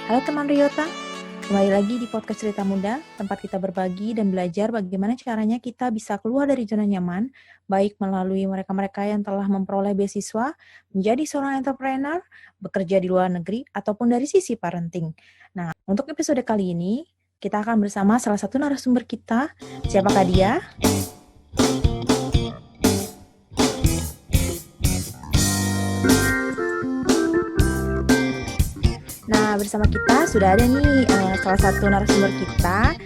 Halo teman Ryota, kembali lagi di podcast Cerita Muda, tempat kita berbagi dan belajar bagaimana caranya kita bisa keluar dari zona nyaman, baik melalui mereka-mereka yang telah memperoleh beasiswa, menjadi seorang entrepreneur, bekerja di luar negeri, ataupun dari sisi parenting. Nah, untuk episode kali ini, kita akan bersama salah satu narasumber kita. Siapakah dia? Nah, bersama kita sudah ada nih salah satu narasumber kita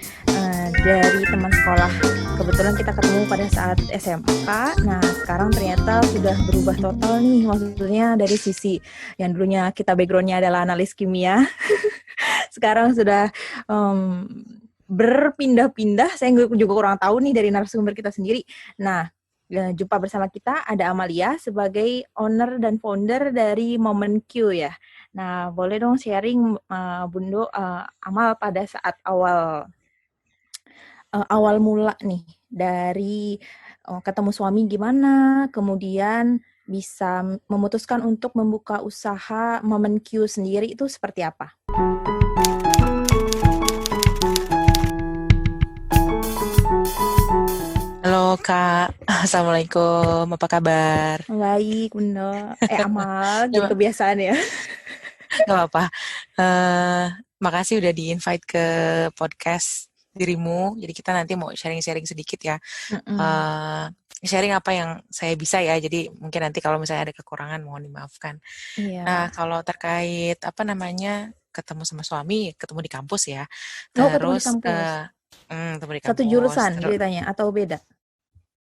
dari teman sekolah. Kebetulan kita ketemu pada saat SMK. Nah, sekarang ternyata sudah berubah total nih. Maksudnya dari sisi yang dulunya kita background-nya adalah analis kimia. Sekarang sudah berpindah-pindah. Saya juga kurang tahu nih dari narasumber kita sendiri. Nah, jumpa bersama kita ada Amalia sebagai owner dan founder dari Moment Q ya. Nah, boleh dong sharing Bundo, Amal pada saat awal mula nih dari ketemu suami gimana, kemudian bisa memutuskan untuk membuka usaha Moment Q sendiri itu seperti apa? Halo Kak, Assalamualaikum, apa kabar? Baik, Bundo. Amal, jadi Gak kebiasaan ya. apa-apa. Eh, Makasih udah di-invite ke podcast dirimu. Jadi kita nanti mau sharing-sharing sedikit ya. Mm-mm. Eh, Sharing apa yang saya bisa ya. Jadi mungkin nanti kalau misalnya ada kekurangan mohon dimaafkan. Nah, Iya. kalau terkait apa namanya ketemu sama suami, ketemu di kampus ya. Oh, ketemu di Terus kampus. ketemu di Satu kampus. jurusan Terus ceritanya atau beda?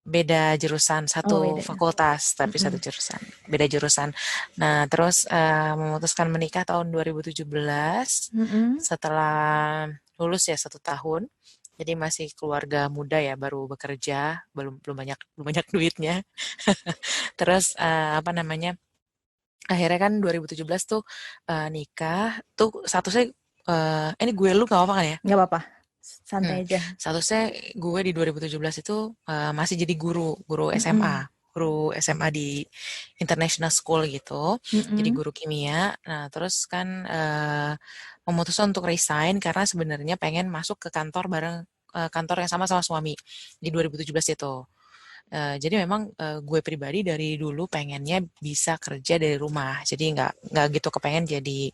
beda jurusan, Oh, satu beda ya. fakultas tapi satu Mm-mm. jurusan, beda jurusan. Nah, terus memutuskan menikah tahun 2017 Mm-mm. setelah lulus ya 1 tahun. Jadi masih keluarga muda ya, baru bekerja, belum banyak duitnya. Terus apa namanya? Akhirnya kan 2017 tuh nikah tuh statusnya ini gue lu gak apa kan ya? Nggak apa-apa. Santai Hmm, aja. Seharusnya gue di 2017 itu masih jadi guru Mm-mm. SMA, guru SMA di international school gitu, jadi Mm-mm. guru kimia. Nah, terus kan memutuskan untuk resign karena sebenarnya pengen masuk ke kantor bareng kantor yang sama sama suami di 2017 itu. Jadi memang gue pribadi dari dulu pengennya bisa kerja dari rumah. Jadi nggak gitu kepengen jadi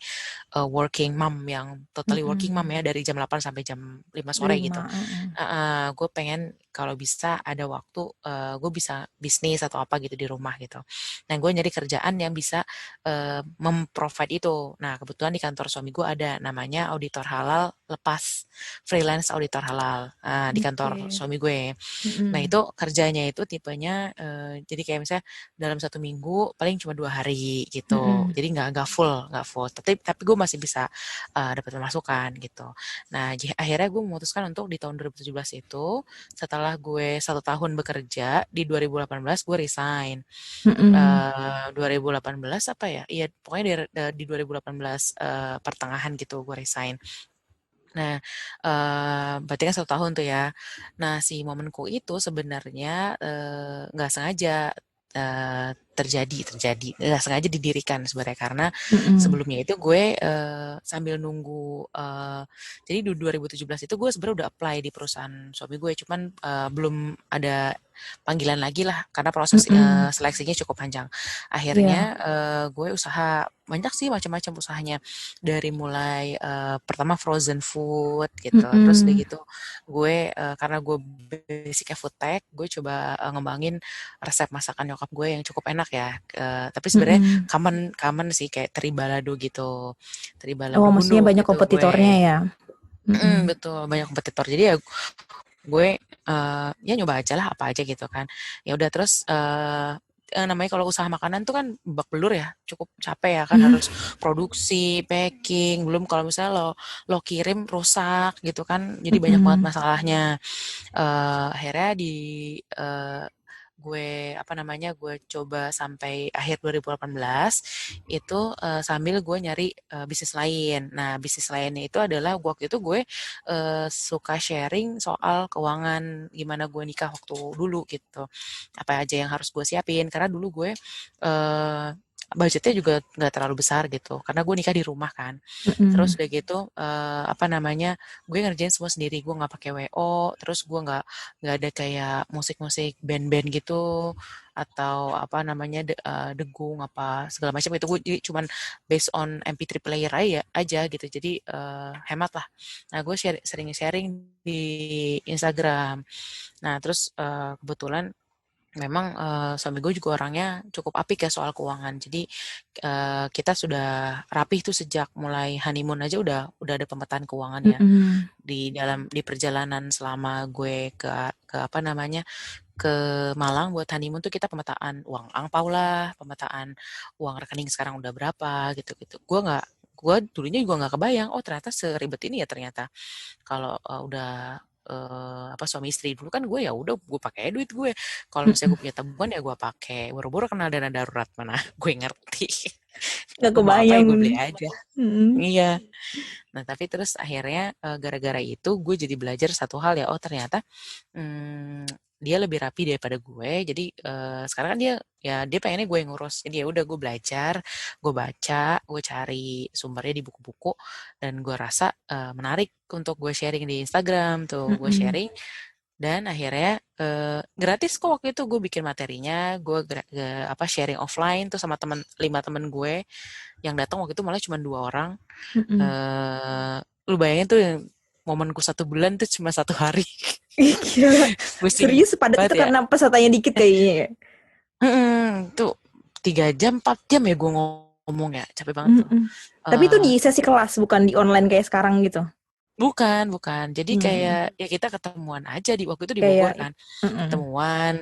working mom yang totally working mom ya Mm-mm. dari jam 8 sampai jam 5 sore gitu. 5. Mm-mm. Gue pengen kalau bisa ada waktu gue bisa bisnis atau apa gitu di rumah gitu. Dan gue nyari kerjaan yang bisa memprovide itu. Nah, kebetulan di kantor suami gue ada namanya auditor halal lepas, freelance auditor halal di kantor Oke. suami gue. Nah, Mm-mm. itu kerjanya itu tipenya jadi kayak misalnya dalam 1 minggu paling cuma 2 hari gitu. Mm-mm. Jadi nggak full. Tapi gue masih bisa dapat pemasukan gitu. Nah, akhirnya gue memutuskan untuk di tahun 2017 itu setelah gue 1 tahun bekerja di 2018 gue resign. Mm-mm. 2018 apa ya? Iya, pokoknya di 2018 pertengahan gitu gue resign. Nah, berarti kan 1 tahun tuh ya. Nah, si momenku itu sebenarnya nggak sengaja terjadi, nggak sengaja didirikan sebenarnya karena Mm-mm. sebelumnya itu gue sambil nunggu, jadi di 2017 itu gue sebenarnya udah apply di perusahaan suami gue, cuman belum ada panggilan lagi lah karena proses Mm-mm. seleksinya cukup panjang. Akhirnya Iya. gue usaha banyak sih macam-macam usahanya dari mulai pertama frozen food gitu, terus udah Mm-mm. gitu gue karena gue basicnya food tech, gue coba ngembangin resep masakan nyokap gue yang cukup enak ya. Tapi sebenarnya Mm-mm. common common sih kayak teri balado gitu, teri Oh, balado maksudnya gunduk banyak gitu kompetitornya gue. ya. Mm-mm. Betul banyak kompetitor jadi ya gue ya nyoba aja lah apa aja gitu kan. Ya udah terus namanya kalau usaha makanan tuh kan babak belur ya, cukup capek ya kan harus produksi, packing, belum kalau misalnya lo kirim rusak gitu kan, jadi banyak banget Mm-mm. masalahnya. Akhirnya eh, gue apa namanya gue coba sampai akhir 2018 itu sambil gue nyari bisnis lain. Nah, bisnis lainnya itu adalah waktu itu gue suka sharing soal keuangan gimana gue nikah waktu dulu gitu. Apa aja yang harus gue siapin karena dulu gue budgetnya juga nggak terlalu besar gitu, karena gue nikah di rumah kan. Terus Mm-mm. udah gitu apa namanya, gue ngerjain semua sendiri, gue nggak pakai WO, terus gue nggak ada kayak musik-musik band-band gitu atau apa namanya degung apa segala macam itu, gue jadi cuman based on MP3 player aja gitu, jadi hemat lah. Nah gue sering sharing di Instagram. Nah terus kebetulan memang suami gue juga orangnya cukup apik ya soal keuangan. Jadi kita sudah rapih tuh sejak mulai honeymoon aja udah ada pemetaan keuangan ya. Mm-mm. Di perjalanan selama gue ke apa namanya ke Malang buat honeymoon tuh kita pemetaan uang angpau lah, pemetaan uang rekening sekarang udah berapa gitu-gitu. Gue dulunya juga nggak kebayang, oh ternyata seribet ini ya ternyata. Kalau udah apa suami istri dulu kan gue ya udah gue pakai duit gue. Kalau misalnya Mm-mm. gue punya tabungan ya gue pakai. Boro-boro kena dana darurat mana gue ngerti. Nggak Mau apa ya kebayang. gue beli aja. Mm-mm. Iya. Nah tapi terus akhirnya gara-gara itu gue jadi belajar satu hal ya. Oh ternyata mmm, dia lebih rapi daripada gue. Jadi sekarang kan dia pengennya gue yang ngurus. Jadi ya udah gue belajar, gue baca, gue cari sumbernya di buku-buku dan gue rasa menarik untuk gue sharing di Instagram tuh. Gue Mm-mm. sharing dan akhirnya gratis kok waktu itu gue bikin materinya, gue apa sharing offline tuh sama 5 temen gue yang datang waktu itu malah cuma 2 orang. Mm-mm. Lu bayangin tuh yang momenku 1 bulan tuh cuma 1 hari. Ih, gila. Pusing Serius sepadat banget itu ya. karena pesertanya dikit kayaknya ya. Tuh 3 jam 4 jam ya gue ngomong ya, capek banget tuh. Mm-mm. Tapi itu Eh, di sesi kelas, bukan di online kayak sekarang gitu. bukan. Jadi Hmm. kayak ya kita ketemuan aja di waktu itu di Bogor Kayak, kan, mm-mm. ketemuan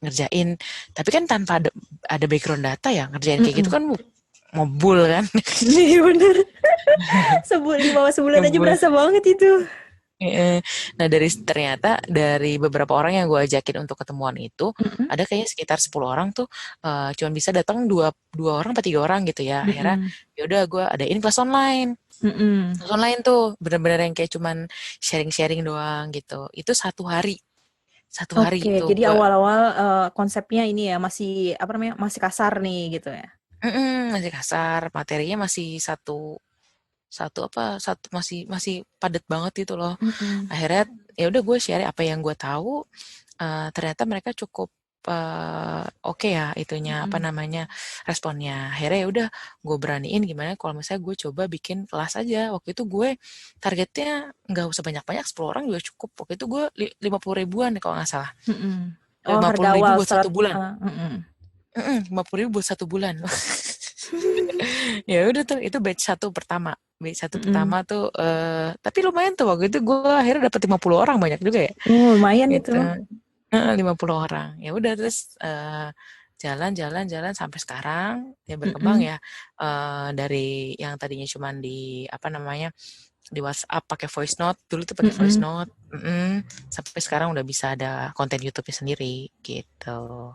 ngerjain. Tapi kan tanpa ada background data ya, ngerjain kayak gitu Mm-mm. kan ngebul kan, Iya bener. Di bawah sebulan aja ngebul. berasa banget itu. Nah ternyata dari beberapa orang yang gue ajakin untuk ketemuan itu Mm-mm. ada kayaknya sekitar 10 orang tuh cuma bisa datang dua orang atau 3 orang gitu ya. Akhirnya Mm-mm. ya udah gue adain kelas online. Mm-mm. Kelas online tuh bener-bener yang kayak cuman sharing-sharing doang gitu. Itu 1 hari. Satu hari Oke, itu jadi gue awal-awal konsepnya ini ya masih apa namanya masih kasar nih gitu ya. masih kasar, materinya masih satu satu apa satu masih masih padat banget gitu loh. Mm-mm. Akhirnya ya udah gue share apa yang gue tahu. Ternyata mereka cukup oke ya itunya apa Mm-mm. namanya responnya. Akhirnya ya udah gue beraniin gimana kalau misalnya gue coba bikin kelas aja. Waktu itu gue targetnya nggak usah banyak-banyak, 10 orang juga cukup. Waktu itu gue 50 ribuan kalau nggak salah. Mm-mm. Oh, lima harga puluh ribu awal buat satu start. bulan. Mm-mm. 50 ribu buat 1 bulan. Ya udah tuh itu batch satu Mm-mm. pertama tuh tapi lumayan tuh waktu itu gue akhirnya dapat 50 orang, banyak juga ya Lumayan itu. gitu. 50 orang. Ya udah terus jalan sampai sekarang ya berkembang Mm-mm. ya. Dari yang tadinya cuman di apa namanya di WhatsApp pakai voice note, dulu tuh pakai voice Mm-mm. note, sampai sekarang udah bisa ada konten YouTube-nya sendiri gitu.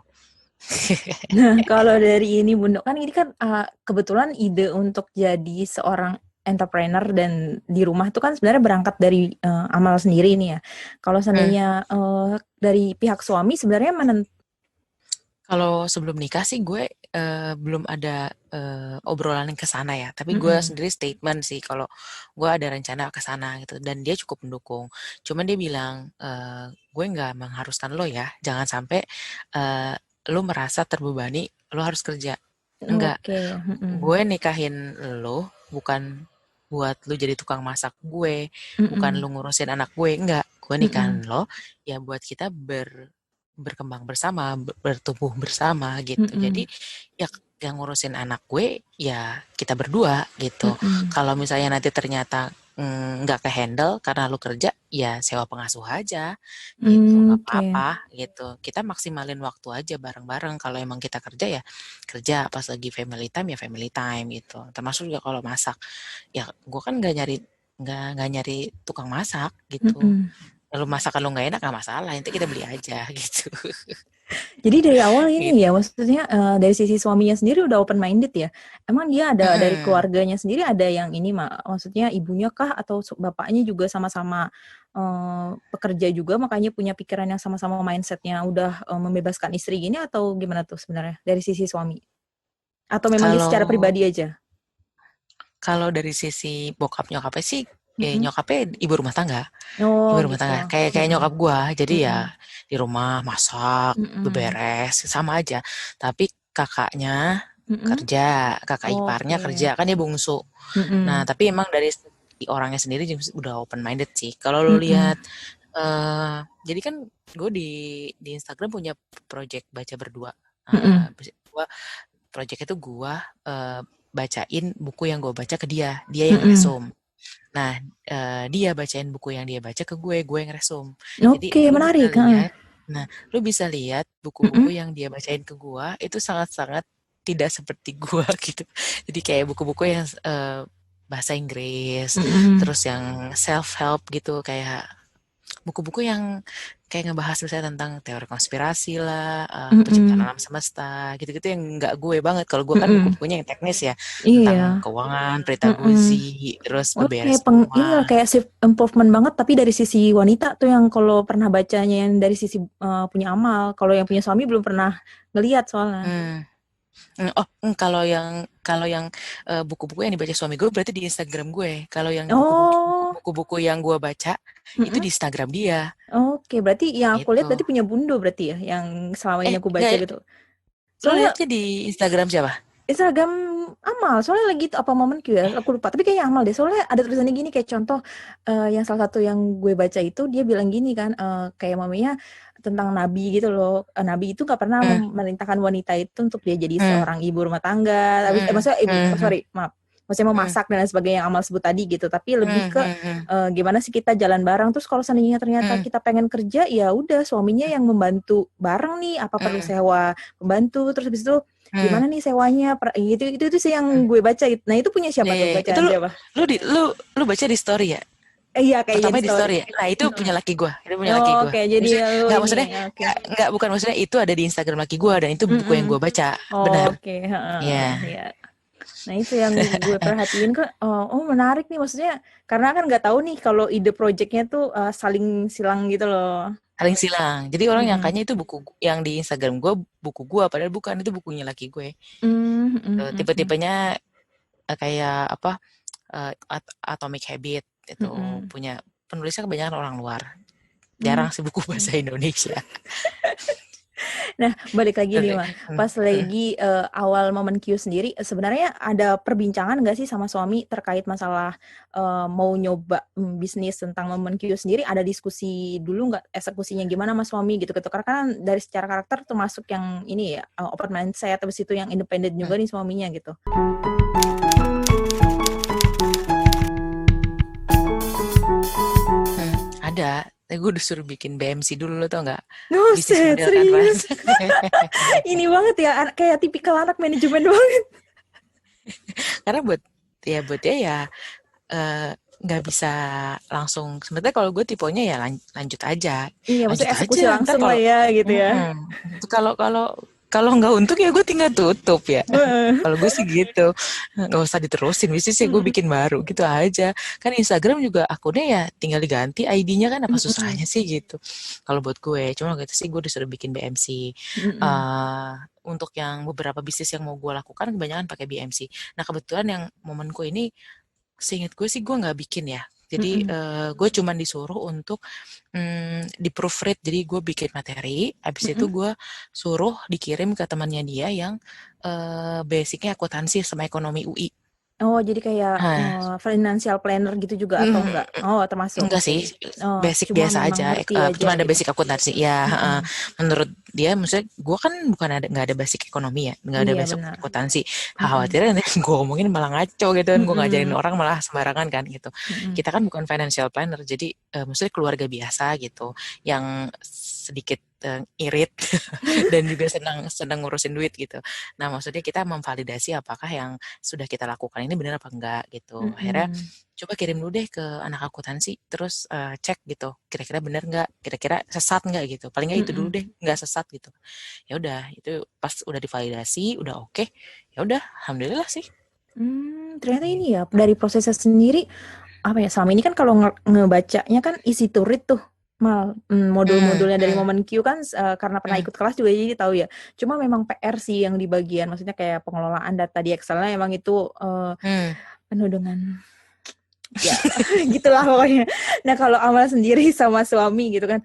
Nah, kalau dari ini Bunda, kan ini kan kebetulan ide untuk jadi seorang entrepreneur dan di rumah tuh kan sebenarnya berangkat dari amal sendiri nih ya. Kalau Hmm. seandainya dari pihak suami sebenarnya Kalau sebelum nikah sih gue belum ada obrolan ke sana ya. Tapi gue Mm-mm. sendiri statement sih kalau gue ada rencana ke sana gitu. Dan dia cukup mendukung. Cuman dia bilang gue nggak mengharuskan lo ya. Jangan sampai lo merasa terbebani. Lo harus kerja. Enggak. Oke, mm-mm. Gue nikahin lo bukan buat lo jadi tukang masak gue. Bukan Mm-mm. lo ngurusin anak gue. Enggak. Gue Mm-mm. nikahin lo ya buat kita berkembang bersama, bertumbuh bersama gitu. Mm-mm. Jadi ya yang ngurusin anak gue ya kita berdua gitu. Mm-mm. Kalau misalnya nanti ternyata nggak ke-handle karena lu kerja, ya sewa pengasuh aja gitu, nggak Oke. apa-apa gitu. Kita maksimalin waktu aja bareng-bareng. Kalau emang kita kerja ya kerja, pas lagi family time ya family time gitu. Termasuk juga kalau masak, ya gue kan nggak nyari tukang masak gitu. Mm-mm. Kalau masakan lu nggak enak nggak masalah, nanti kita beli aja gitu. Jadi dari awal ini Gitu. ya, maksudnya dari sisi suaminya sendiri udah open minded ya. Emang dia ada dari Mm-mm. keluarganya sendiri ada yang ini maksudnya ibunya kah atau bapaknya juga sama-sama pekerja juga makanya punya pikiran yang sama-sama mindsetnya udah membebaskan istri gini atau gimana tuh sebenarnya dari sisi suami? Atau memang dia secara Kalau pribadi aja? kalau dari sisi bokap nyokapnya sih, Mm-mm. nyokapnya ibu rumah tangga. Oh Ibu rumah gitu. tangga, kayak kayak Mm-mm. nyokap gua. Jadi ya Mm-mm. di rumah masak, Mm-mm. beberes, sama aja. Tapi kakaknya Mm-mm. kerja, kakak iparnya Oke. kerja, kan dia bungsu. Nah, Mm-mm. tapi emang dari segi orangnya sendiri juga udah open minded sih. Kalau lo Mm-mm. lihat, jadi kan gue di Instagram punya project baca berdua. Mm-mm. Gua project itu gue bacain buku yang gue baca ke dia yang Mm-mm. resum. Nah, dia bacain buku yang dia baca ke gue yang resum. Jadi Oke, lu bisa menarik. lihat, nah, lu bisa lihat Mm-mm. buku-buku yang dia bacain ke gue itu sangat-sangat tidak seperti gue gitu. Jadi kayak buku-buku yang bahasa Inggris, Mm-mm. terus yang self help gitu, kayak buku-buku yang kayak ngebahas misalnya tentang teori konspirasi lah, penciptaan Mm-mm. alam semesta, gitu-gitu yang nggak gue banget. Kalau gue kan Mm-mm. buku-bukunya yang teknis ya, tentang Iya. keuangan, Prita Mm-mm. Guzi, terus Oh, kayak beberes inilah rumah. kayak self improvement banget, tapi dari sisi wanita tuh yang kalau pernah bacanya yang dari sisi punya amal. Kalau yang punya suami belum pernah ngelihat soalnya. Hmm. Kalau yang buku-buku yang dibaca suami gue berarti di Instagram gue. Kalau yang Oh, buku-buku yang gue baca itu mm-mm. di Instagram dia. Oke, berarti yang aku lihat Itu. berarti punya Bundo berarti ya, yang selama ini aku baca Enggak, gitu. lu Soalnya lihatnya di Instagram siapa? Instagram amal, soalnya lagi itu apa momen ya, aku lupa. Tapi kayaknya amal deh, soalnya ada tulisannya gini kayak contoh yang salah satu yang gue baca itu dia bilang gini kan, kayak mamanya tentang nabi gitu loh. Nabi itu gak pernah Hmm, memerintahkan wanita itu untuk dia jadi hmm, seorang ibu rumah tangga. Tapi hmm, maksudnya ibu, hmm, hmm, sorry, maaf. Maksudnya mau hmm, masak dan lain sebagainya yang amal sebut tadi gitu. Tapi lebih hmm, ke hmm, hmm, gimana sih kita jalan bareng. Terus kalau seandainya ternyata hmm, kita pengen kerja, ya udah suaminya yang membantu bareng nih. Apa perlu hmm, sewa pembantu? Terus habis itu hmm, gimana nih sewanya itu sih yang hmm. gue baca gitu. Nah itu punya Ya, siapa ya, tuh, ya. Itu bacaan siapa? lu baca di story ya? Iya kayaknya Pertama di di story. story ya. Nah, itu Mm-mm. punya laki gue. Itu punya laki Oh, gue. oke, jadi Maksudnya lu nggak ini maksudnya oke. nggak bukan maksudnya itu ada di Instagram laki gue dan itu buku yang Mm-mm. gue baca. Benar. Oke, heeh, Ya. ya. Nah itu yang gue perhatiin kok, oh menarik nih maksudnya karena kan nggak tahu nih kalau ide projectnya tuh saling silang gitu loh. Saling silang. Jadi orang Mm-mm. nyangkanya itu buku yang di Instagram gue buku gue padahal bukan, itu bukunya laki gue. Mm, mm, mm, mm, Tipe-tipenya kayak apa? Atomic Habit itu mm. punya penulisnya kebanyakan orang luar. Mm. Jarang sih buku bahasa Indonesia. Nah, balik lagi nih, Oke. Mah. Pas lagi awal momen Q sendiri, sebenarnya ada perbincangan nggak sih sama suami terkait masalah mau nyoba bisnis tentang momen Q sendiri? Ada diskusi dulu nggak eksekusinya gimana sama suami gitu-gitu? Karena kan dari secara karakter termasuk yang ini ya, open mindset, habis itu yang independen juga nih suaminya gitu. Ada. Gue disuruh bikin BMC dulu, lo tau nggak? Bisnis Buset, model kanvas. serius. Ini banget ya, kayak tipikal anak manajemen banget. Karena buat dia ya eh, nggak bisa langsung. Sebenarnya kalau gue tipenya ya lanjut aja, Iya, lanjut maksudnya aja. eksekusi Ntar langsung lah kalau ya gitu ya. kalau kalau kalau nggak untung ya gue tinggal tutup ya. Heeh. Kalau gue sih gitu, nggak usah diterusin. Bisnis sih gue bikin baru gitu aja. Kan Instagram juga akunnya ya tinggal diganti ID-nya, kan apa Mm-mm. susahnya sih gitu. Kalau buat gue, cuma gitu sih gue disuruh bikin BMC. Mm-mm. Untuk yang beberapa bisnis yang mau gue lakukan kebanyakan pakai BMC. Nah kebetulan yang momenku ini, seingat gue sih gue nggak bikin ya. Jadi Mm-mm. gue cuman disuruh untuk di proofread. Jadi gue bikin materi, habis itu Mm-mm. gue suruh dikirim ke temannya dia yang basicnya akuntansi sama ekonomi UI. Oh, jadi kayak Nah, financial planner gitu juga atau enggak? Oh, termasuk. enggak sih, Oh, basic cuma biasa memang aja. ngerti aja Cuma ada gitu. basic akuntansi. Ya, Mm-mm. menurut dia, maksudnya gue kan bukan nggak ada basic ekonomi ya, nggak ada Iya, basic benar. akuntansi. Mm-mm. Khawatirnya nanti gue ngomongin malah ngaco gitu kan, gue ngajarin Mm-mm. orang malah sembarangan kan gitu. Mm-mm. Kita kan bukan financial planner, jadi maksudnya keluarga biasa gitu, yang sedikit irit dan juga senang senang ngurusin duit gitu. Nah, maksudnya kita memvalidasi apakah yang sudah kita lakukan ini benar apa enggak gitu. Akhirnya Mm-mm. coba kirim dulu deh ke anak akuntansi, terus cek gitu, kira-kira benar nggak, kira-kira sesat nggak gitu. Paling nggak itu dulu Mm-mm. deh, nggak sesat gitu. Ya udah, itu pas udah divalidasi, udah oke, ya udah, alhamdulillah sih. Ternyata ini ya dari prosesnya sendiri apa ya selama ini kan kalau ngebacanya kan easy to read tuh. Modul-modulnya dari Hmm. Momen Q kan karena pernah Hmm. ikut kelas juga jadi tahu ya. Cuma memang PR sih yang di bagian maksudnya kayak pengelolaan data di Excel-nya emang itu Hmm. penuh dengan ya gitulah pokoknya. Nah kalau Amal sendiri sama suami gitu kan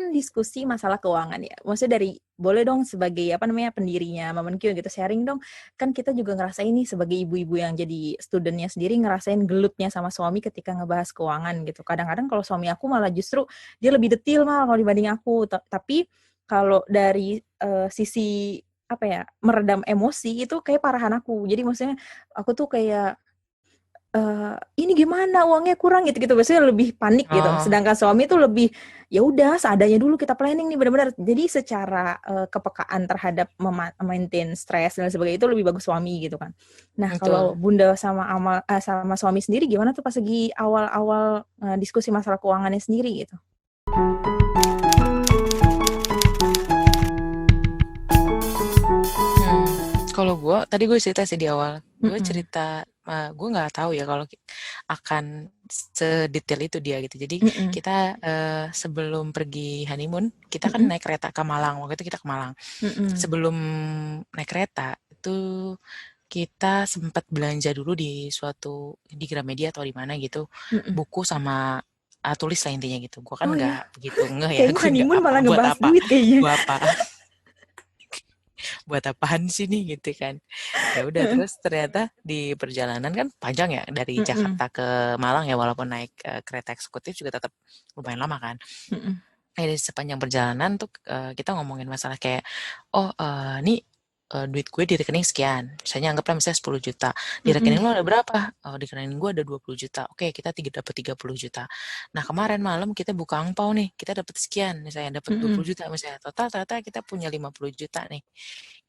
diskusi masalah keuangan ya. Maksudnya dari boleh dong sebagai apa namanya pendirinya Momen Q gitu sharing dong. Kan kita juga ngerasain nih sebagai ibu-ibu yang jadi studentnya sendiri ngerasain gelutnya sama suami ketika ngebahas keuangan gitu. Kadang-kadang kalau suami aku malah justru dia lebih detail malah kalau dibanding aku. Tapi kalau dari sisi apa ya meredam emosi itu kayak parahan aku. Jadi maksudnya aku tuh kayak ini gimana uangnya kurang gitu-gitu biasanya lebih panik gitu. Oh, Sedangkan suami tuh lebih ya udah seadanya dulu kita planning nih benar-benar. Jadi secara kepekaan terhadap maintain stres dan sebagainya itu lebih bagus suami gitu kan. Nah, betul. kalau Bunda sama sama suami sendiri gimana tuh pas lagi awal-awal diskusi masalah keuangannya sendiri gitu? Kalau tadi gue cerita sih di awal, gue Mm-mm. cerita, gue nggak tahu ya kalau akan sedetail itu dia gitu. Jadi Mm-mm. kita sebelum pergi honeymoon, kita kan Mm-mm. naik kereta ke Malang. Waktu itu kita ke Malang. Mm-mm. Sebelum naik kereta itu kita sempat belanja dulu di Gramedia atau di mana gitu, Mm-mm. buku sama tulis lah intinya gitu. Gue kan Oh ya, nggak begitu ngeh ya, kayaknya gue nggak honeymoon apa malah buat ngebahas apa, duit kayaknya. gue apa buat apaan sih nih gitu kan. Ya udah terus ternyata di perjalanan kan panjang ya dari Mm-mm. Jakarta ke Malang ya walaupun naik kereta eksekutif juga tetap lumayan lama kan. Mm-mm. Di sepanjang perjalanan tuh kita ngomongin masalah kayak oh nih duit gue di rekening sekian. Misalnya anggaplah misalnya 10 juta. Di rekening Mm-mm. lo ada berapa? Oh, di rekening gue ada 20 juta. Oke, kita dapat 30 juta. Nah, kemarin malam kita buka angpau nih. Kita dapat sekian, misalnya dapat 20 Mm-mm. juta misalnya. Total ternyata kita punya 50 juta nih.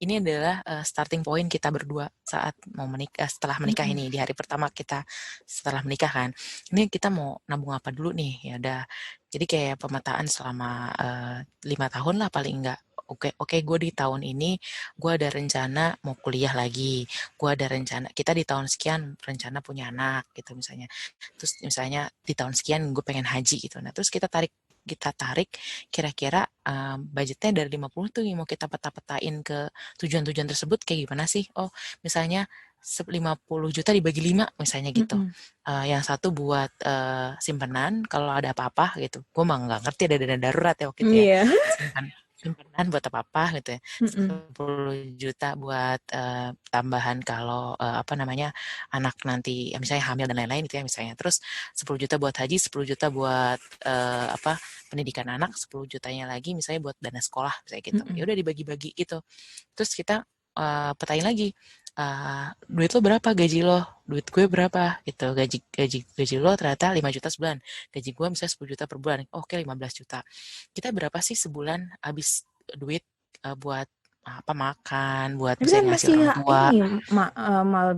Ini adalah starting point kita berdua saat mau menikah, setelah menikah Mm-mm. ini di hari pertama kita setelah menikah kan. Ini kita mau nabung apa dulu nih? Ya udah. Jadi kayak pemetaan selama 5 tahun lah paling enggak. Oke, gue di tahun ini gue ada rencana mau kuliah lagi. Gue ada rencana kita di tahun sekian rencana punya anak gitu misalnya. Terus misalnya di tahun sekian gue pengen haji gitu. Nah terus kita tarik kira-kira budgetnya dari 50 tuh yang mau kita peta-petain ke tujuan-tujuan tersebut kayak gimana sih? Oh, misalnya 50 juta dibagi 5 misalnya gitu. Mm-mm. Yang satu buat simpanan kalau ada apa-apa gitu. Gue mah nggak ngerti ada dana darurat ya waktu itu ya. Iya. Simpanan buat apa-apa gitu ya. Mm-mm. 10 juta buat tambahan kalau apa namanya anak nanti ya misalnya hamil dan lain-lain gitu ya misalnya. Terus 10 juta buat haji, 10 juta buat apa pendidikan anak, 10 jutanya lagi misalnya buat dana sekolah misalnya gitu. Ya Mm-mm. udah dibagi-bagi gitu. Terus kita petain lagi duit lo berapa, gaji lo, duit gue berapa gitu, gaji lo ternyata 5 juta sebulan, gaji gue misalnya 10 juta per bulan, oke 15 juta, kita berapa sih sebulan habis duit buat apa makan, buat Tapi kan misalnya ngasih masih orang ya, tua. ini mal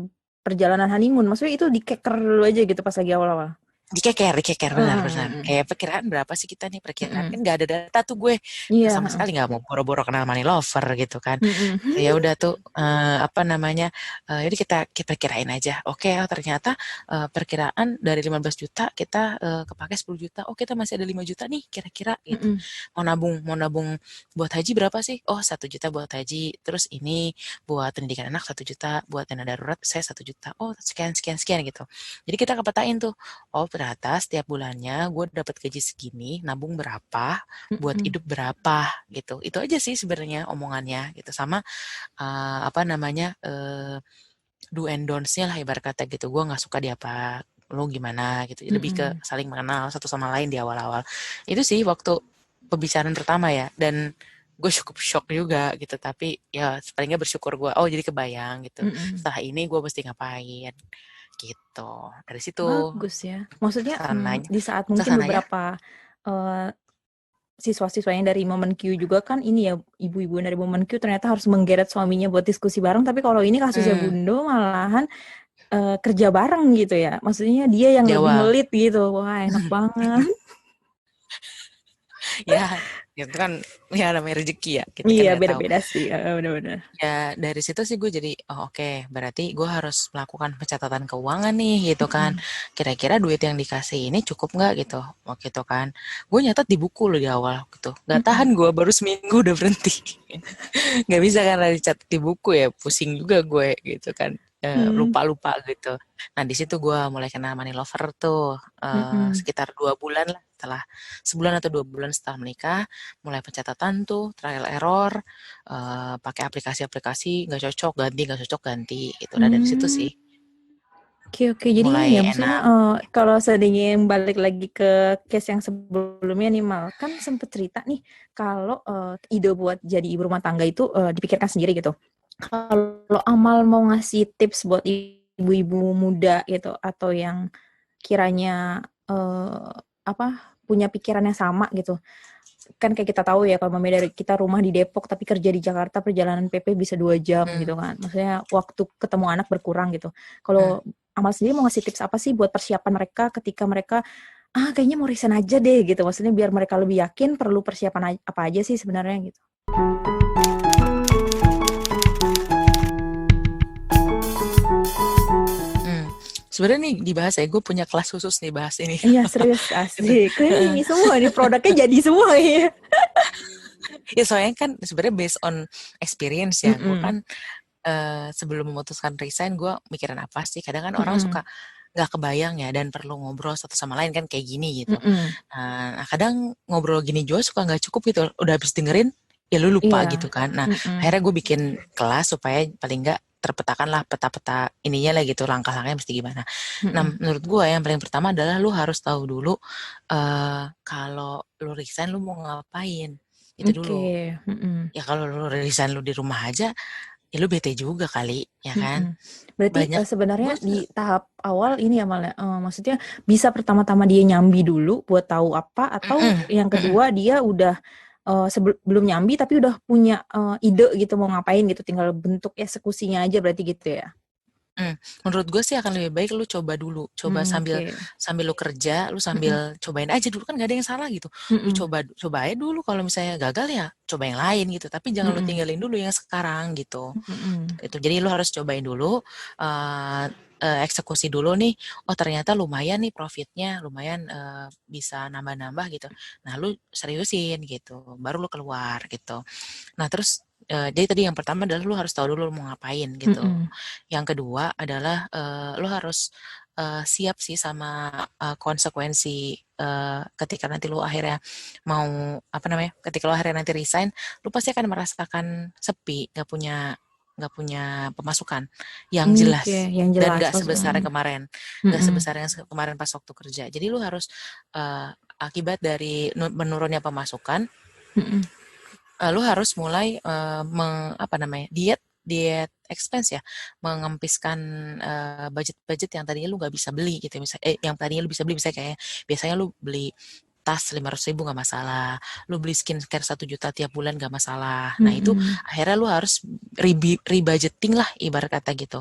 perjalanan honeymoon. Maksudnya itu dikeker dulu aja gitu pas lagi awal-awal. Dikeker, benar-benar. Mm-mm. Kayak perkiraan berapa sih kita nih perkiraan kan Mm-mm. nggak ada data tuh gue Iya. sama sekali nggak mau boro-boro kenal money lover gitu kan. Mm-mm. Ya udah tuh apa namanya jadi kita kirain aja. Oke, ternyata perkiraan dari 15 juta kita kepake 10 juta. Oh, kita masih ada 5 juta nih kira-kira gitu. Mm-mm. Mau nabung buat haji berapa sih? Oh, 1 juta buat haji. Terus ini buat pendidikan anak 1 juta, buat dana darurat saya 1 juta. Oh, sekian sekian sekian gitu. Jadi kita kepetain tuh. Oh, ternyata setiap bulannya gue dapat gaji segini, nabung berapa, buat Mm-mm. hidup berapa gitu. Itu aja sih sebenarnya omongannya gitu. Sama apa namanya do and don'ts-nya lah ibarat kata gitu. Gue nggak suka di apa, lu gimana gitu. Lebih ke Mm-mm. saling mengenal satu sama lain di awal-awal. Itu sih waktu pembicaraan pertama ya. Dan gue cukup shock juga gitu. Tapi ya paling nggak bersyukur gue. Oh jadi kebayang gitu. Mm-mm. Setelah ini gue mesti ngapain gitu. Dari situ Bagus ya. Maksudnya sananya, di saat mungkin sananya. beberapa eh, siswa-siswa yang dari Momen Q juga kan ini ya ibu-ibu dari Momen Q ternyata harus menggeret suaminya buat diskusi bareng. Tapi kalau ini kasusnya Hmm, Bundo malahan kerja bareng gitu ya. Maksudnya dia yang di lebih awal. ngelit gitu. Wah, enak banget. Ya Itu kan ya namanya rezeki ya, kita kan Iya, nggak tahu. beda-beda sih, bener-bener. Ya dari situ sih gue jadi oke, berarti gue harus melakukan pencatatan keuangan nih gitu kan. Mm-mm. Kira-kira duit yang dikasih ini cukup nggak gitu, waktu itu kan. Gue nyatat di buku loh di awal gitu. Gak Mm-mm. tahan gue baru seminggu udah berhenti. Nggak bisa kan dicatat di buku ya, pusing juga gue gitu kan. Mm. Lupa-lupa gitu. Nah di situ gue mulai kenal money lover tuh Mm-mm. sekitar 2 bulan lah setelah sebulan atau 2 bulan setelah menikah, mulai pencatatan tuh trial error, pakai aplikasi-aplikasi nggak cocok ganti nggak cocok ganti itu udah dari situ Hmm. sih Oke, oke. Jadi ini mulai ya, maksudnya enak. kalau seandainya yang balik lagi ke case yang sebelumnya nih, Mal, kan sempet cerita nih kalau ide buat jadi ibu rumah tangga itu dipikirkan sendiri gitu. Kalau Amal mau ngasih tips buat ibu-ibu muda gitu, atau yang kiranya punya pikiran yang sama gitu. Kan kayak kita tahu ya kalau mami dari kita rumah di Depok tapi kerja di Jakarta, perjalanan PP bisa 2 jam Hmm, gitu kan. Maksudnya waktu ketemu anak berkurang gitu. hmm. Kalau Amal sendiri mau ngasih tips apa sih buat persiapan mereka ketika mereka kayaknya mau resign aja deh gitu. Maksudnya biar mereka lebih yakin perlu persiapan apa aja sih sebenarnya gitu. Hmm. Sebenarnya nih dibahas ya, gue punya kelas khusus nih bahas ini. Iya, serius, Gitu. asik. Kayaknya ini semua nih produknya jadi semua ya. Ya soalnya kan sebenarnya based on experience ya, gue Mm-mm. kan sebelum memutuskan resign gue mikirin apa sih, kadang kan orang Mm-mm. suka nggak kebayang ya dan perlu ngobrol satu sama lain kan kayak gini gitu. Mm-mm. Nah, kadang ngobrol gini juga suka nggak cukup gitu, udah habis dengerin ya lu lupa Iya. gitu kan. Nah Mm-mm. akhirnya gue bikin kelas supaya paling nggak terpetakan lah peta-peta ininya lah gitu, langkah-langkahnya mesti gimana. Nah Mm-mm. menurut gue yang paling pertama adalah lu harus tahu dulu kalau lu resign lu mau ngapain itu Oke. dulu. Mm-mm. Ya kalau lu resign lu di rumah aja ya lu bete juga kali ya kan. Mm-mm. Berarti Banyak gue sebenarnya di tahap awal ini ya Mal ya, maksudnya bisa pertama-tama dia nyambi dulu buat tahu apa, atau yang kedua dia udah belum nyambi tapi udah punya ide gitu mau ngapain gitu, tinggal bentuk eksekusinya aja berarti gitu ya. Menurut gue sih akan lebih baik lu coba dulu, coba sambil Oke. sambil lu kerja, lu Mm-mm. sambil cobain aja dulu kan nggak ada yang salah gitu. Lu Mm-mm. coba aja dulu kalau misalnya gagal ya coba yang lain gitu, tapi jangan lu Mm-mm. tinggalin dulu yang sekarang gitu. Mm-mm. Itu jadi lu harus cobain dulu eh eksekusi dulu nih. Oh ternyata lumayan nih profitnya, lumayan bisa nambah-nambah gitu. Nah lu seriusin gitu, baru lu keluar gitu. Nah terus jadi tadi yang pertama adalah lu harus tahu dulu lu mau ngapain gitu. Mm-mm. Yang kedua adalah lu harus siap sih sama konsekuensi ketika nanti lu akhirnya mau apa namanya, ketika lu akhirnya nanti resign, lu pasti akan merasakan sepi, nggak punya pemasukan yang Oke, jelas yang dan jelas nggak maksudnya. sebesar yang kemarin, nggak Mm-mm. sebesar yang kemarin pas waktu kerja. Jadi lu harus akibat dari menurunnya pemasukan, Mm-mm. lu harus mulai apa namanya, diet diet expense ya, mengempiskan budget-budget yang tadinya lu nggak bisa beli gitu misalnya, yang tadinya lu bisa beli misalnya kayak biasanya lu beli tas 500.000 nggak masalah, lu beli skincare 1 juta tiap bulan nggak masalah. Nah itu Mm-mm. akhirnya lu harus rebudgeting lah ibarat kata gitu.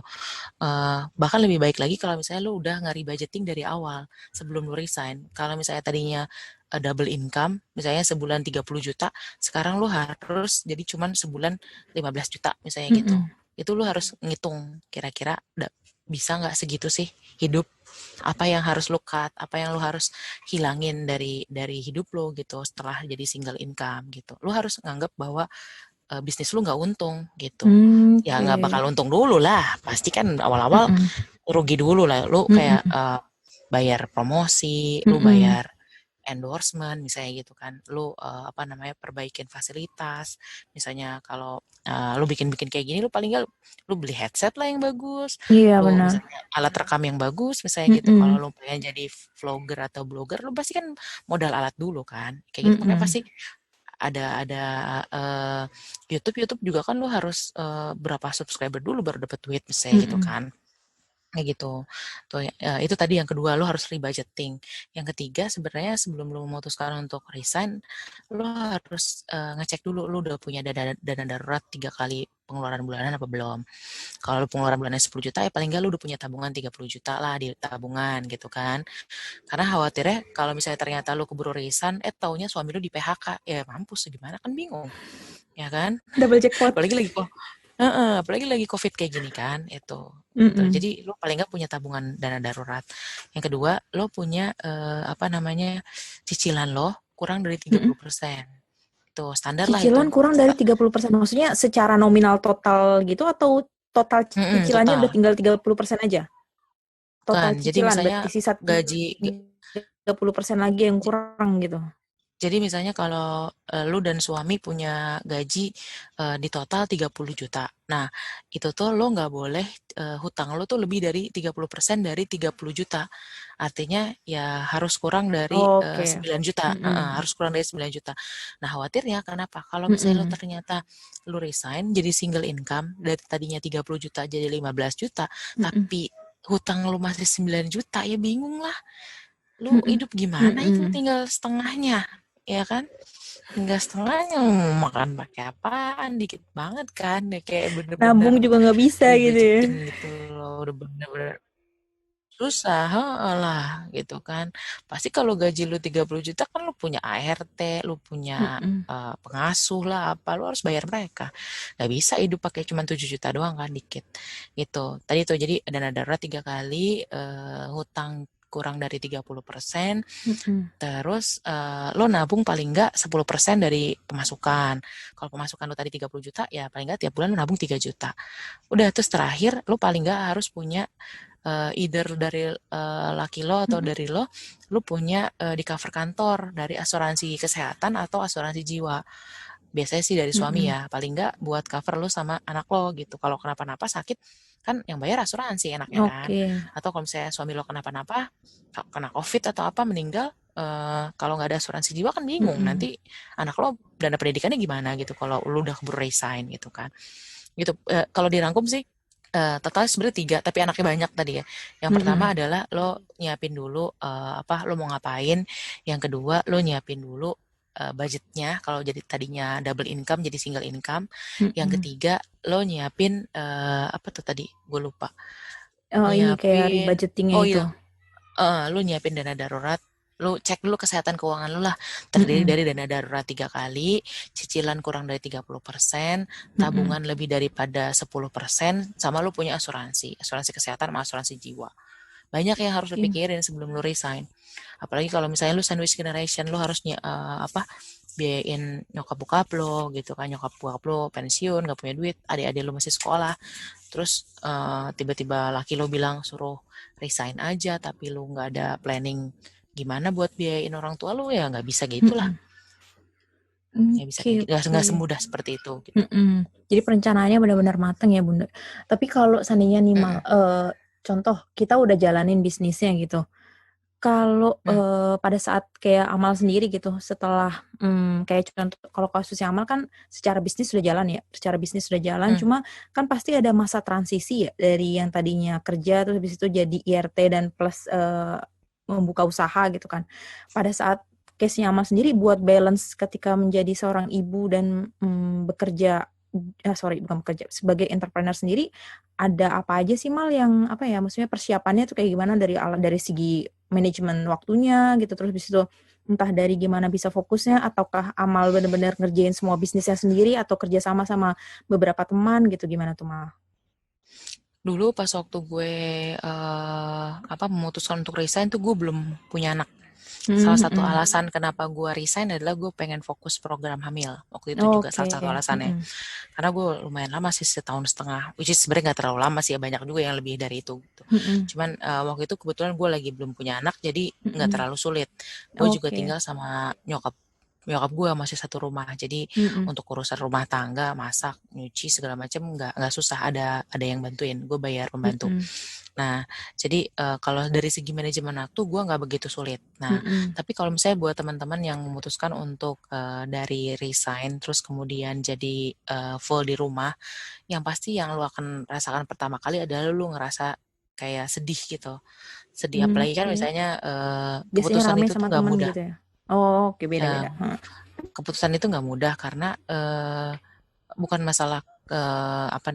Bahkan lebih baik lagi kalau misalnya lu udah nge-rebudgeting dari awal sebelum lu resign. Kalau misalnya tadinya double income, misalnya sebulan 30 juta, sekarang lu harus jadi cuman sebulan 15 juta misalnya gitu. Mm-mm. Itu lu harus ngitung kira-kira bisa nggak segitu sih hidup, apa yang harus lu cut, apa yang lu harus hilangin dari hidup lu gitu setelah jadi single income gitu. Lu harus nganggap bahwa bisnis lu nggak untung gitu. Ya Oke. nggak bakal untung dulu lah, pasti kan awal-awal Mm-mm. rugi dulu lah. Lu kayak Mm-mm. bayar promosi, lu Mm-mm. bayar endorsement misalnya gitu kan. Lu apa namanya, perbaikin fasilitas. Misalnya kalau lu bikin-bikin kayak gini, lu paling nggak lu beli headset lah yang bagus, Iya lu benar. misalnya alat rekam yang bagus misalnya gitu. Kalau Mm-mm. lu pengen jadi vlogger atau blogger, lu pasti kan modal alat dulu kan. Kayak gitu makanya Mm-mm. pasti ada uh, YouTube juga kan lu harus berapa subscriber dulu baru dapet duit misalnya gitu Mm-mm. kan, kayak gitu tuh. Itu tadi yang kedua, lu harus rebudgeting. Yang ketiga sebenarnya sebelum lu memutuskan untuk resign, lu harus ngecek dulu lu udah punya dana darurat 3 kali pengeluaran bulanan apa belum. Kalau lu pengeluaran bulannya 10 juta, ya paling nggak lu udah punya tabungan 30 juta lah di tabungan gitu kan. Karena khawatirnya kalau misalnya ternyata lu keburu resign, taunya suami lu di PHK, ya mampus gimana kan bingung, ya kan? Double jackpot. Apalagi lagi kok, apalagi lagi COVID kayak gini kan, itu. Gitu. Mm-mm. Jadi lu paling nggak punya tabungan dana darurat. Yang kedua, lo punya cicilan lo kurang dari Mm-mm. 30%. Tuh, standar lah itu. Cicilan kurang dari 30%. Maksudnya secara nominal total gitu atau total cicilannya udah Total. tinggal 30% aja? Total Bukan. Jadi cicilan misalnya berarti sisa gaji 30% lagi yang kurang gitu. Jadi misalnya kalau lu dan suami punya gaji di total 30 juta. Nah, itu tuh lo nggak boleh hutang lo tuh lebih dari 30% dari 30 juta. Artinya ya harus kurang dari Oke. 9 juta. Mm-mm. Harus kurang dari 9 juta. Nah, khawatirnya kenapa? Kalau misalnya lo Mm-mm. ternyata lu resign jadi single income dari tadinya 30 juta jadi 15 juta, Mm-mm. tapi hutang lu masih 9 juta, ya bingung lah. Lu Mm-mm. hidup gimana itu Mm-mm. tinggal setengahnya, ya kan? Tinggal setengahnya makan pakai apaan, dikit banget kan, ya kayak bener-bener Nabung juga nggak bisa gitu ya. dibajetin gitu loh, udah bener-bener susah, heeh lah gitu kan. Pasti kalau gaji lu 30 juta kan lu punya ART, lu punya Mm-mm. pengasuh lah apa, lu harus bayar mereka. Gak bisa hidup pakai cuma 7 juta doang kan, dikit. Gitu. Tadi tuh jadi dana darurat 3 kali, hutang kurang dari 30%, Mm-mm. terus lo nabung paling enggak 10% dari pemasukan. Kalau pemasukan lo tadi 30 juta, ya paling enggak tiap bulan lo nabung 3 juta. Udah, terus terakhir lo paling enggak harus punya either dari laki lo atau Mm-mm. dari lo punya di cover kantor dari asuransi kesehatan atau asuransi jiwa. Biasanya sih dari suami Mm-mm. ya, paling enggak buat cover lo sama anak lo gitu. Kalau kenapa-napa sakit kan yang bayar asuransi enaknya kan. Oke. Atau kalau misalnya suami lo kenapa-napa, kena COVID atau apa meninggal, kalau nggak ada asuransi jiwa kan bingung Mm-mm. nanti anak lo dana pendidikannya gimana gitu kalau lo udah keburu resign gitu kan. Gitu. Kalau dirangkum sih totalnya sebenarnya 3, tapi anaknya banyak tadi ya. Yang Mm-mm. pertama adalah lo nyiapin dulu lo mau ngapain. Yang kedua lo nyiapin dulu budgetnya. Kalau jadi tadinya double income jadi single income. Yang Mm-mm. ketiga lo nyiapin apa tuh tadi? Gue lupa. Oh, ini kayak Nyiapin, rebudgetingnya oh itu. iya, lu nyiapin dana darurat, lu cek dulu kesehatan keuangan lu lah, terdiri Mm-mm. dari dana darurat 3 kali, cicilan kurang dari 30%, Mm-mm. tabungan lebih daripada 10%, sama lu punya asuransi, asuransi kesehatan sama asuransi jiwa. Banyak yang harus lu Oke. pikirin sebelum lu resign. Apalagi kalau misalnya lu sandwich generation, lu harus biayain nyokap bokap lo gitu kan, nyokap bokap lo pensiun, gak punya duit, adik-adik lo masih sekolah, terus tiba-tiba laki lo bilang suruh resign aja tapi lo nggak ada planning gimana buat biayain orang tua lo, ya nggak bisa gitulah, Mm-mm. ya bisa kayak Oke, gitu, nggak oke. semudah seperti itu gitu. Mm-mm. Jadi perencanaannya benar-benar matang ya Bunda. Tapi kalau seandainya nih Mal, Mm-mm. contoh kita udah jalanin bisnisnya gitu. Kalau Mm. pada saat kayak Amal sendiri gitu, setelah kayak contoh kalau kasusnya Amal kan secara bisnis sudah jalan ya, secara bisnis sudah jalan, Mm. cuma kan pasti ada masa transisi ya dari yang tadinya kerja terus habis itu jadi IRT dan plus membuka usaha gitu kan. Pada saat case-nya Amal sendiri buat balance ketika menjadi seorang ibu dan bekerja, bukan bekerja, sebagai entrepreneur sendiri, ada apa aja sih Mal yang apa ya, maksudnya persiapannya tuh kayak gimana dari segi manajemen waktunya gitu, terus habis itu entah dari gimana bisa fokusnya, ataukah Amal benar-benar ngerjain semua bisnisnya sendiri atau kerja sama sama beberapa teman gitu, gimana tuh Mal? Dulu pas waktu gue memutuskan untuk resign tuh gue belum punya anak. Salah satu Mm-mm. alasan kenapa gue resign adalah gue pengen fokus program hamil. Waktu itu juga salah Oke. satu alasannya. Mm-mm. Karena gue lumayan lama sih, setahun setengah. Which is sebenarnya gak terlalu lama sih, banyak juga yang lebih dari itu. Gitu. Mm-mm. Cuman waktu itu kebetulan gue lagi belum punya anak, jadi gak Mm-mm. terlalu sulit. Gue juga Oke. tinggal sama nyokap gue masih satu rumah, jadi Mm-mm. untuk urusan rumah tangga, masak, nyuci segala macam nggak susah, ada yang bantuin, gue bayar pembantu. Mm-mm. Nah, jadi kalau dari segi manajemen waktu gue nggak begitu sulit. Nah, Mm-mm. tapi kalau misalnya buat teman-teman yang memutuskan untuk dari resign terus kemudian jadi full di rumah, yang pasti yang lu akan rasakan pertama kali adalah lu ngerasa kayak sedih gitu. Sedih, apalagi kan Oke. misalnya Biasanya keputusan rame itu tuh sama nggak temen mudah. gitu ya? Oh, oke, Ya, beda-beda. keputusan itu nggak mudah karena bukan masalah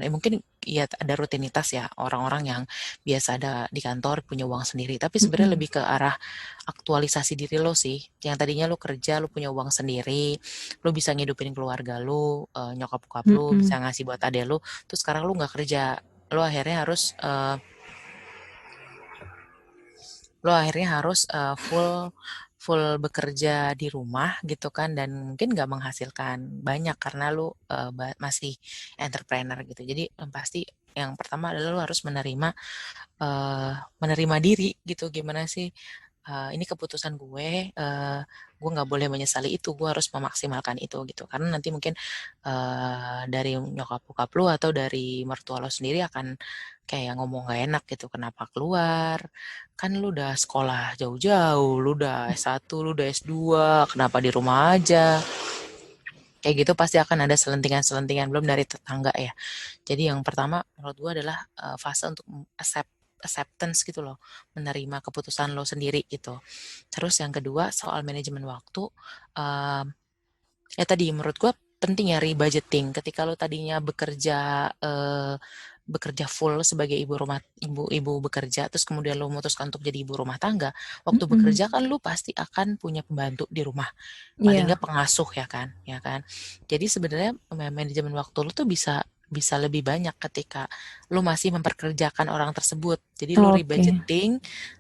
mungkin ya ada rutinitas ya orang-orang yang biasa ada di kantor punya uang sendiri, tapi sebenarnya lebih ke arah aktualisasi diri lo sih. Yang tadinya lo kerja, lo punya uang sendiri, lo bisa ngidupin keluarga lo, nyokap bokap lo bisa ngasih buat adek lo, terus sekarang lo nggak kerja, lo akhirnya harus full full bekerja di rumah gitu kan, dan mungkin nggak menghasilkan banyak karena lu masih entrepreneur gitu. Jadi yang pasti yang pertama adalah lu harus menerima diri gitu. Gimana sih, ini keputusan gue nggak boleh menyesali itu, gue harus memaksimalkan itu gitu. Karena nanti mungkin dari nyokap bokap lu atau dari mertua lo sendiri akan kayak ngomong gak enak gitu, kenapa keluar, kan lu udah sekolah jauh-jauh, lu udah S1, lu udah S2, kenapa di rumah aja, kayak gitu pasti akan ada selentingan-selentingan, belum dari tetangga ya. Jadi yang pertama menurut gue adalah fase untuk acceptance gitu loh, menerima keputusan lo sendiri gitu. Terus yang kedua soal manajemen waktu, ya tadi menurut gue penting ya rebudgeting. Ketika lo tadinya bekerja full sebagai ibu bekerja, terus kemudian lo memutuskan untuk jadi ibu rumah tangga, waktu bekerja kan lo pasti akan punya pembantu di rumah, paling nggak pengasuh ya kan. Jadi sebenarnya manajemen waktu lo tuh bisa lebih banyak ketika lo masih memperkerjakan orang tersebut. Jadi lo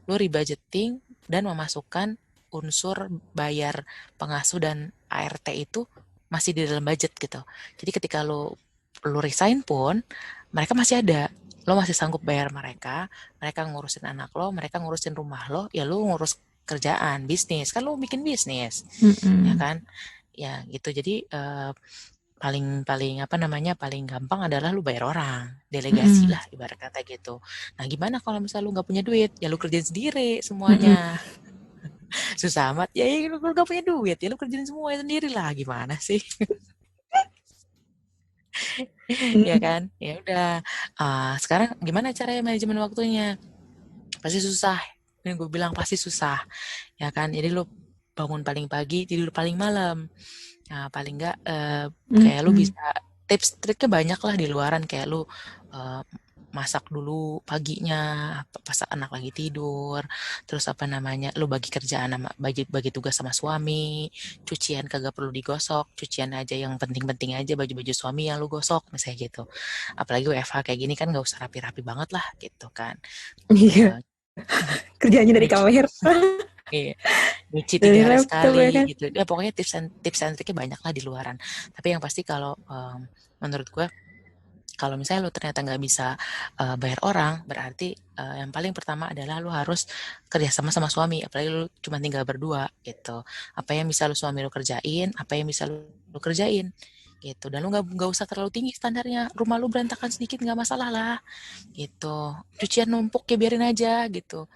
rebudgeting dan memasukkan unsur bayar pengasuh dan ART itu masih di dalam budget gitu. Jadi ketika lo resign pun mereka masih ada, lo masih sanggup bayar mereka ngurusin anak lo, mereka ngurusin rumah lo, ya lo ngurus kerjaan, bisnis, kan lo bikin bisnis, ya kan, ya gitu. Jadi paling paling gampang adalah lu bayar orang, delegasi lah ibarat kata gitu. Nah gimana kalau misalnya lu nggak punya duit, ya lu kerjain sendiri semuanya. Susah amat ya, lu nggak punya duit ya lu kerjain semua sendiri lah, gimana sih? Ya kan, ya udah. Sekarang gimana caranya manajemen waktunya? Pasti susah. Ini gue bilang pasti susah, ya kan. Jadi lu bangun paling pagi, tidur paling malam. Nah, paling nggak kayak lu bisa tips triknya banyak lah di luaran, kayak lu masak dulu paginya pas anak lagi tidur, terus lu bagi kerjaan bagi tugas sama suami, cucian kagak perlu digosok, cucian aja yang penting-penting aja, baju-baju suami yang lu gosok misalnya gitu. Apalagi WFH kayak gini kan nggak usah rapi-rapi banget lah gitu kan. Iya. Kerjanya dari Nyuci, kamar. iya, nyuci 3 Dari hari laptop sekali ya kan. gitu. Ya pokoknya tips and triknya banyak lah di luaran. Tapi yang pasti kalau menurut gue, kalau misalnya lu ternyata nggak bisa bayar orang, berarti yang paling pertama adalah lu harus kerjasama sama suami. Apalagi lu cuma tinggal berdua gitu. Apa yang bisa suami lu kerjain, apa yang bisa lu kerjain gitu. Dan lu nggak usah terlalu tinggi standarnya. Rumah lu berantakan sedikit nggak masalah lah gitu. Cucian numpuk ya biarin aja gitu.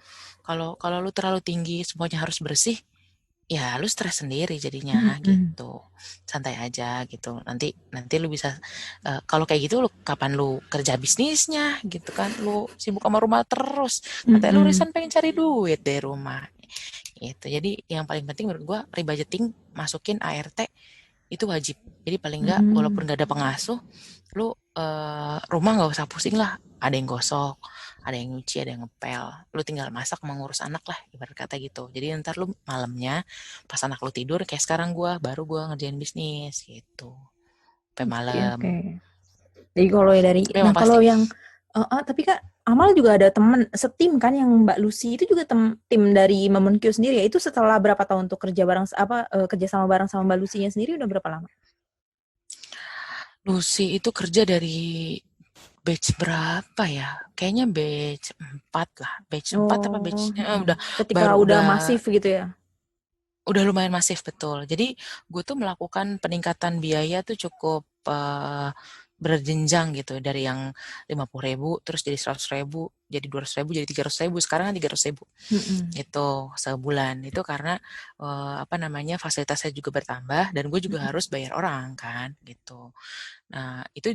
Kalau lu terlalu tinggi, semuanya harus bersih, ya lu stres sendiri jadinya gitu. Santai aja gitu. Nanti lu bisa kalau kayak gitu, lu kapan lu kerja bisnisnya gitu kan? Lu sibuk sama rumah terus. Katanya lu resign pengen cari duit dari rumah. Gitu. Jadi yang paling penting menurut gua rebudgeting, masukin ART itu wajib. Jadi paling enggak walaupun enggak ada pengasuh, lu rumah nggak usah pusing lah. Ada yang gosok, ada yang nyuci, ada yang ngepel. Lu tinggal masak, mengurus anak lah, ibarat kata gitu. Jadi ntar lu malamnya pas anak lu tidur, kayak sekarang baru gua ngerjain bisnis gitu. Sampai malam. Oke. Jadi kalau dari, Tapi emang pasti. kalau yang, tapi Kak, Amal juga ada temen setim kan, yang Mbak Lucy itu juga tim dari Memenkyu sendiri ya. Itu setelah berapa tahun tuh kerja sama bareng sama Mbak Lucy-nya sendiri udah berapa lama? Lucy itu kerja dari batch berapa ya? Kayaknya batch 4 lah. Batch 4 apa batch udah ketika udah masif gitu ya? Udah lumayan masif, betul. Jadi gue tuh melakukan peningkatan biaya tuh cukup berjenjang gitu, dari yang 50.000 terus jadi 100.000, jadi 200.000 jadi 300.000, sekarang kan 300.000 itu sebulan. Itu karena fasilitasnya juga bertambah dan gue juga harus bayar orang kan gitu. Nah, itu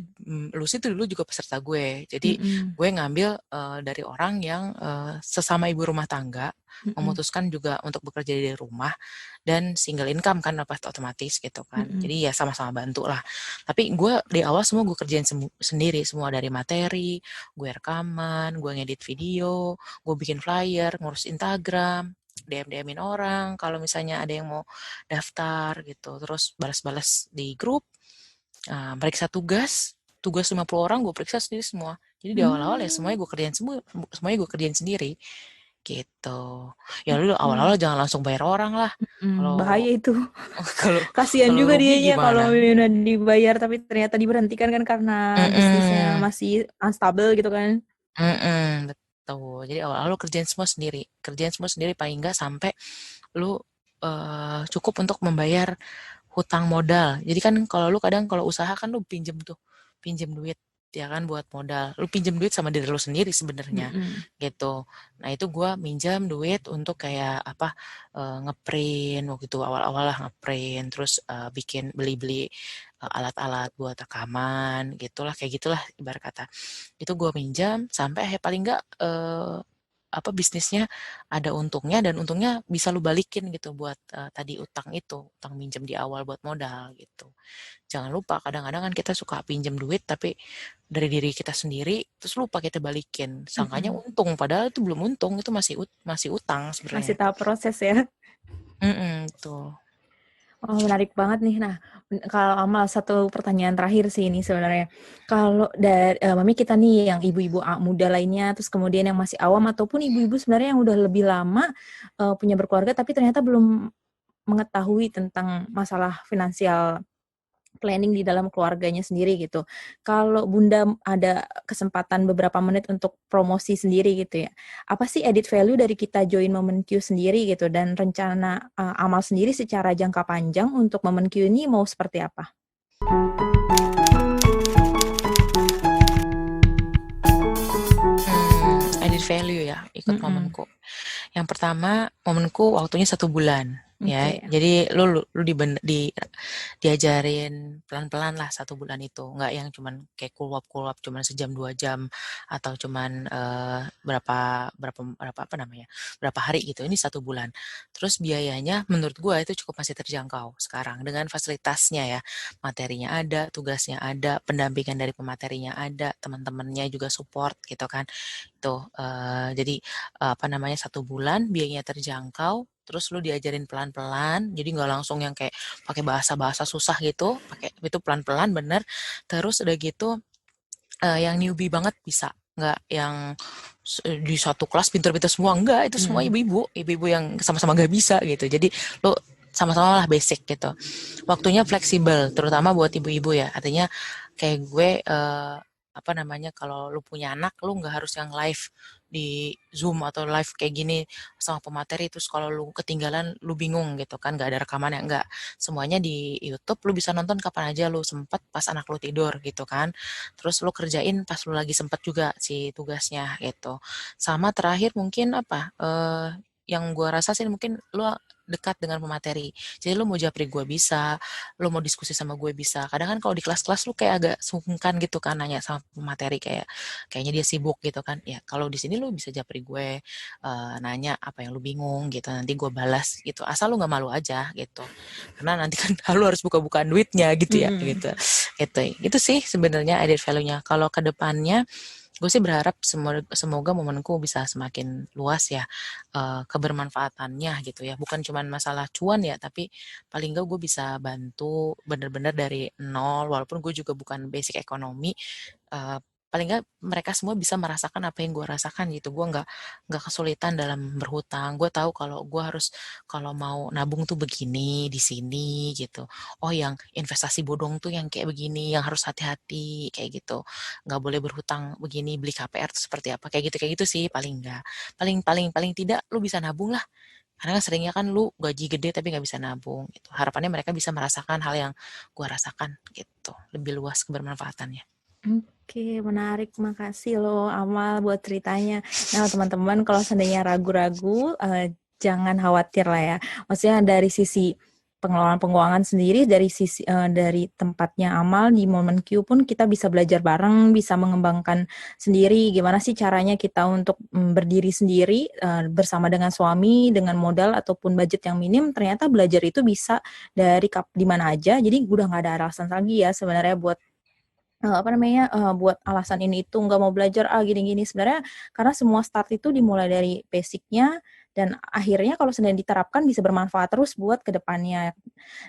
Lucy tuh dulu juga peserta gue. Jadi gue ngambil dari orang yang sesama ibu rumah tangga, memutuskan juga untuk bekerja dari rumah dan single income kan otomatis gitu kan. Jadi ya sama-sama bantu lah. Tapi gue di awal semua gue kerjain sendiri, semua dari materi, gue rekaman, gue ngedit video, gue bikin flyer, ngurus Instagram, DM-in orang kalau misalnya ada yang mau daftar gitu. Terus balas-balas di grup, periksa tugas 50 orang gue periksa sendiri semua. Jadi di awal-awal ya semuanya gue kerjain sendiri gitu. Ya lu awal-awal jangan langsung bayar orang lah. Kalau Bahaya itu. kalau Kasihan kalau juga rugi dianya kalau gimana? udah dibayar tapi ternyata diberhentikan kan karena bisnisnya Mm-mm. masih unstable gitu kan. Betul. Jadi awal-awal lu kerjain semua sendiri paling enggak sampai lu cukup untuk membayar hutang modal. Jadi kan kalau lu kadang kalau usaha kan lu pinjem duit ya kan buat modal. Lu pinjem duit sama diri lu sendiri sebenarnya gitu. Nah, itu gua minjam duit untuk kayak ngeprint waktu itu awal-awal lah ngeprint terus bikin beli-beli alat-alat buat rekaman kayak gitulah ibarat kata. Itu gua minjam sampai paling enggak bisnisnya ada untungnya dan untungnya bisa lu balikin gitu buat tadi utang minjem di awal buat modal gitu. Jangan lupa kadang-kadang kan kita suka pinjam duit tapi dari diri kita sendiri terus lupa kita balikin. Sangkanya untung padahal itu belum untung, itu masih utang Masih sebenarnya. tahap proses ya. Tuh. Oh, menarik banget nih. Nah, kalau Amal satu pertanyaan terakhir sih ini sebenarnya. Kalau dari Mami kita nih yang ibu-ibu muda lainnya, terus kemudian yang masih awam ataupun ibu-ibu sebenarnya yang udah lebih lama punya berkeluarga tapi ternyata belum mengetahui tentang masalah finansial planning di dalam keluarganya sendiri gitu. Kalau Bunda ada kesempatan beberapa menit untuk promosi sendiri gitu ya, apa sih added value dari kita join Momen Q sendiri gitu dan rencana amal sendiri secara jangka panjang untuk Momen Q ini mau seperti apa? Added value ya ikut momenku. Yang pertama momenku waktunya 1 bulan ya. Oke. Jadi lu diajarin pelan-pelan lah 1 bulan itu. Nggak yang cuman kayak kulwap cuman sejam 2 jam atau cuman berapa hari gitu. Ini 1 bulan. Terus biayanya menurut gua itu cukup masih terjangkau sekarang dengan fasilitasnya ya. Materinya ada, tugasnya ada, pendampingan dari pematerinya ada, teman-temannya juga support gitu kan. Tuh, jadi 1 bulan biayanya terjangkau, terus lu diajarin pelan-pelan, jadi nggak langsung yang kayak pakai bahasa-bahasa susah gitu, pakai itu pelan-pelan bener. Terus udah gitu, yang newbie banget bisa, nggak yang di satu kelas pinter-pinter semua, enggak, itu semua ibu-ibu yang sama-sama nggak bisa gitu. Jadi lu sama-sama lah basic gitu. Waktunya fleksibel, terutama buat ibu-ibu ya. Artinya kayak gue kalau lu punya anak lu nggak harus yang live di Zoom atau live kayak gini sama pemateri terus kalau lu ketinggalan lu bingung gitu kan nggak ada rekamannya nggak semuanya di YouTube lu bisa nonton kapan aja lu sempet pas anak lu tidur gitu kan terus lu kerjain pas lu lagi sempet juga si tugasnya gitu sama terakhir mungkin yang gua rasa sih mungkin lu dekat dengan pemateri. Jadi lu mau japri gue bisa, lu mau diskusi sama gue bisa. Kadang kan kalau di kelas-kelas lu kayak agak sungkan gitu kan nanya sama pemateri kayaknya dia sibuk gitu kan. Ya kalau di sini lu bisa japri gue nanya apa yang lu bingung gitu. Nanti gue balas gitu. Asal lu nggak malu aja gitu. Karena nanti kan lu harus buka-bukaan duitnya gitu ya gitu. Itu sih sebenarnya added value-nya. Kalau ke depannya gue sih berharap semoga momenku bisa semakin luas ya kebermanfaatannya gitu ya bukan cuma masalah cuan ya tapi paling enggak gue bisa bantu bener-bener dari nol walaupun gue juga bukan basic ekonomi paling enggak mereka semua bisa merasakan apa yang gue rasakan gitu gue nggak kesulitan dalam berhutang gue tahu kalau gue harus kalau mau nabung tuh begini di sini gitu oh yang investasi bodong tuh yang kayak begini yang harus hati-hati kayak gitu nggak boleh berhutang begini beli KPR tuh seperti apa kayak gitu sih paling enggak paling paling paling tidak lu bisa nabung lah karena kan seringnya kan lu gaji gede tapi nggak bisa nabung gitu harapannya mereka bisa merasakan hal yang gua rasakan gitu lebih luas kebermanfaatannya. Oke, menarik. Makasih loh Amal buat ceritanya. Nah, teman-teman kalau seandainya ragu-ragu, jangan khawatir lah ya. Maksudnya dari sisi pengelolaan keuangan sendiri, dari sisi dari tempatnya Amal di Momen Q pun kita bisa belajar bareng, bisa mengembangkan sendiri gimana sih caranya kita untuk berdiri sendiri bersama dengan suami dengan modal ataupun budget yang minim. Ternyata belajar itu bisa dari di mana aja. Jadi udah nggak ada alasan lagi ya sebenarnya buat buat alasan ini itu nggak mau belajar gini-gini sebenarnya karena semua start itu dimulai dari basicnya dan akhirnya kalau sedang diterapkan bisa bermanfaat terus buat kedepannya.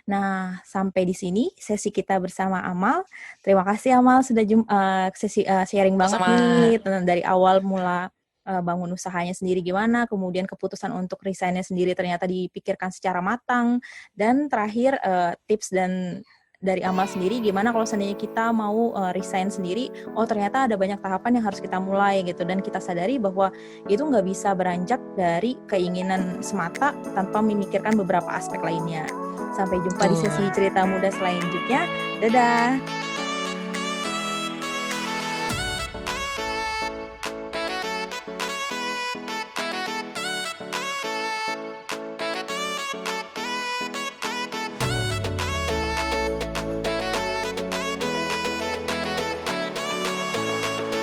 Nah sampai di sini sesi kita bersama Amal. Terima kasih Amal sudah sesi sharing banget Sama-sama. nih dari awal mula bangun usahanya sendiri gimana, kemudian keputusan untuk resign-nya sendiri ternyata dipikirkan secara matang, dan terakhir tips dan dari Amal sendiri gimana kalau seandainya kita mau resign sendiri, oh ternyata ada banyak tahapan yang harus kita mulai gitu, dan kita sadari bahwa itu nggak bisa beranjak dari keinginan semata tanpa memikirkan beberapa aspek lainnya. Sampai jumpa di Betul. sesi cerita muda selanjutnya. Dadah!